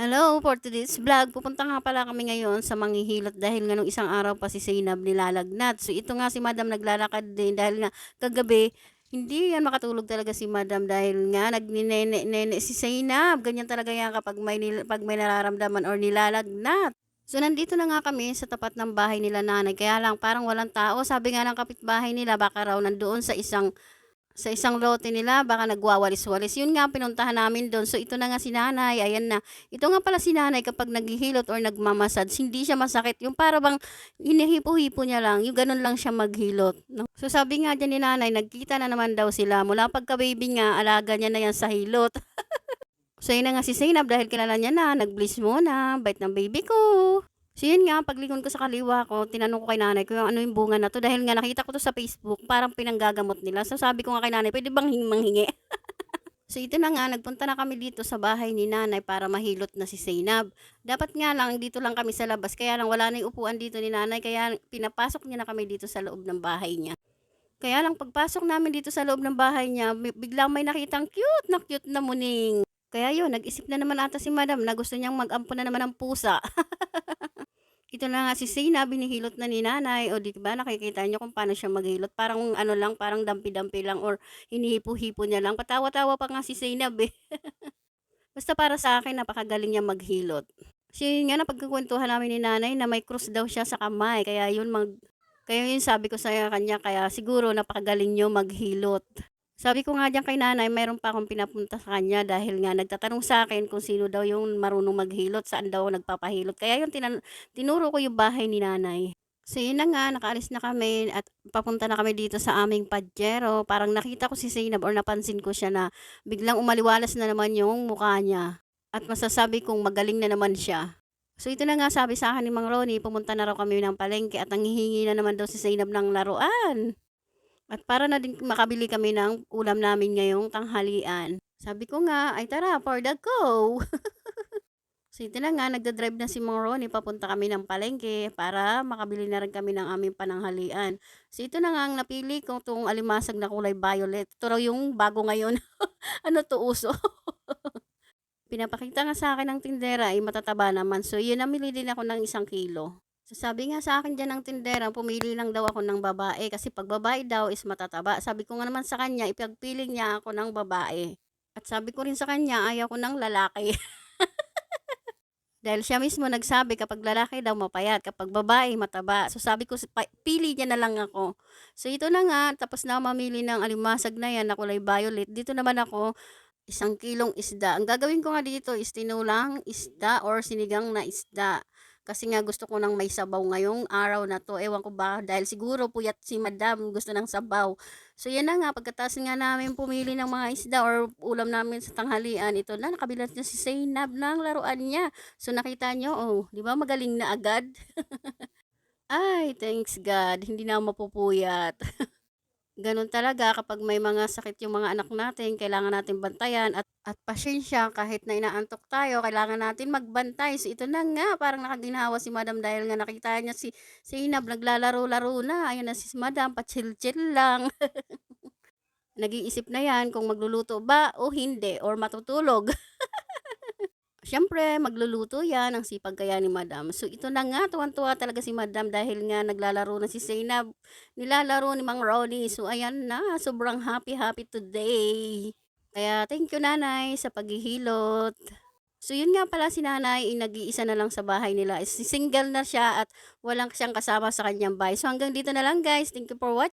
Hello, for today's vlog, pupunta nga pala kami ngayon sa Manghihilot dahil nga nung isang araw pa si Zainab nilalagnat. So ito nga si Madam naglalakad din dahil nga kagabi hindi yan makatulog talaga si Madam dahil nga nagninene-nene si Zainab. Ganyan talaga yan kapag pag may nararamdaman or nilalagnat. So nandito na nga kami sa tapat ng bahay nila nanay. Kaya lang parang walang tao. Sabi nga ng kapitbahay nila baka raw nandoon sa isang lote nila, baka nagwawalis-walis. Yun nga, pinuntahan namin doon. So, ito na nga si nanay. Ayan na. Ito nga pala si nanay kapag naghihilot or nagmamassage, hindi siya masakit. Yung para bang hinihipo-hipo niya lang. Yung ganun lang siya maghilot. No? So, sabi nga dyan ni nanay, nagkita na naman daw sila. Mula pagka-baby nga, alaga niya na yan sa hilot. So, yun na nga si Zainab dahil kilala niya na. Nag-bliss muna. Bait ng baby ko. So yun nga, paglingon ko sa kaliwa ko, tinanong ko kay nanay ko yung ano yung bunga na to dahil nga nakita ko to sa Facebook, parang pinanggagamot nila. So sabi ko nga kay nanay, pwede bang manghingi? So ito na nga, nagpunta na kami dito sa bahay ni nanay para mahilot na si Zainab. Dapat nga lang, dito lang kami sa labas, kaya lang wala na yung upuan dito ni nanay, kaya pinapasok niya na kami dito sa loob ng bahay niya. Kaya lang pagpasok namin dito sa loob ng bahay niya, biglang may nakitang cute na muning. Kaya yun, nag-isip na naman ata si madam na gusto niyang mag-ampon na naman ng pusa. Ito na nga si Zainab, binihilot na ni nanay. O di ba nakikita niyo kung paano siya maghilot. Parang ano lang, parang dampi-dampi lang or hinihipo-hipo niya lang. Patawa-tawa pa nga si Zainab eh. Basta para sa akin, napakagaling niya maghilot. Kasi yun nga, napagkukwentuhan namin ni nanay na may cross daw siya sa kamay. Kaya yun sabi ko sa kanya, kaya siguro napakagaling niyo maghilot. Sabi ko nga diyan kay nanay, mayroon pa akong pinapunta sa kanya dahil nga nagtatanong sa akin kung sino daw yung marunong maghilot, saan daw nagpapahilot. Kaya yun, tinuro ko yung bahay ni nanay. So yun na nga, nakaalis na kami at papunta na kami dito sa aming Pajero. Parang nakita ko si Zainab or napansin ko siya na biglang umaliwalas na naman yung mukha niya. At masasabi kong magaling na naman siya. So ito na nga sabi sa akin ni Mang Ronnie, pumunta na raw kami ng palengke at nanghihingi na naman daw si Zainab ng laruan. At para na din makabili kami ng ulam namin ngayong tanghalian. Sabi ko nga, ay tara, for the go! So ito na nga, nagdadrive na si Mang Ronnie, papunta kami ng palengke para makabili na rin kami ng aming pananghalian. So ito na nga ang napili ko, itong alimasag na kulay violet. Ito raw yung bago ngayon. Ano to, uso? Pinapakita nga sa akin ng tindera, ay matataba naman. So yun, namili din ako ng 1 kilo. So sabi nga sa akin dyan ng tindera, pumili lang daw ako ng babae kasi pag babae daw is matataba. Sabi ko nga naman sa kanya, ipagpili niya ako ng babae. At sabi ko rin sa kanya, ayaw ko ng lalaki. Dahil siya mismo nagsabi kapag lalaki daw mapayat, kapag babae mataba. So sabi ko, pili niya na lang ako. So ito na nga, tapos na mamili ng alimasag na yan na kulay violet. Dito naman ako, 1 kilong isda. Ang gagawin ko nga dito is tinulang isda or sinigang na isda. Kasi nga gusto ko ng may sabaw ngayong araw na to. Ewan ko ba, dahil siguro puyat si madam, gusto ng sabaw. So yan na nga, pagkatapos nga namin pumili ng mga isda or ulam namin sa tanghalian, ito na, nakabilat na si Zainab ng laruan niya. So nakita nyo, oh, di ba magaling na agad? Ay, thanks God, hindi na ako mapupuyat. Gano'n talaga kapag may mga sakit yung mga anak natin, kailangan natin bantayan at pasensya kahit na inaantok tayo, kailangan natin magbantay. So ito na nga, parang nakaginawa si madam dahil nga nakita niya si Zainab naglalaro-laro na. Ayan na si madam, pa-chill-chill lang. Nag-iisip na yan kung magluluto ba o hindi or matutulog. Siyempre, magluluto yan, ang sipag kaya ni madam. So, ito na nga, tuwan-tuwa talaga si madam dahil nga naglalaro na si Zainab. Nilalaro ni Mang Ronnie. So, ayan na, sobrang happy today. Kaya, thank you nanay sa paghihilot. So, yun nga pala si nanay, nag-iisa na lang sa bahay nila. Single na siya at walang siyang kasama sa kanyang bahay. So, hanggang dito na lang guys. Thank you for watching.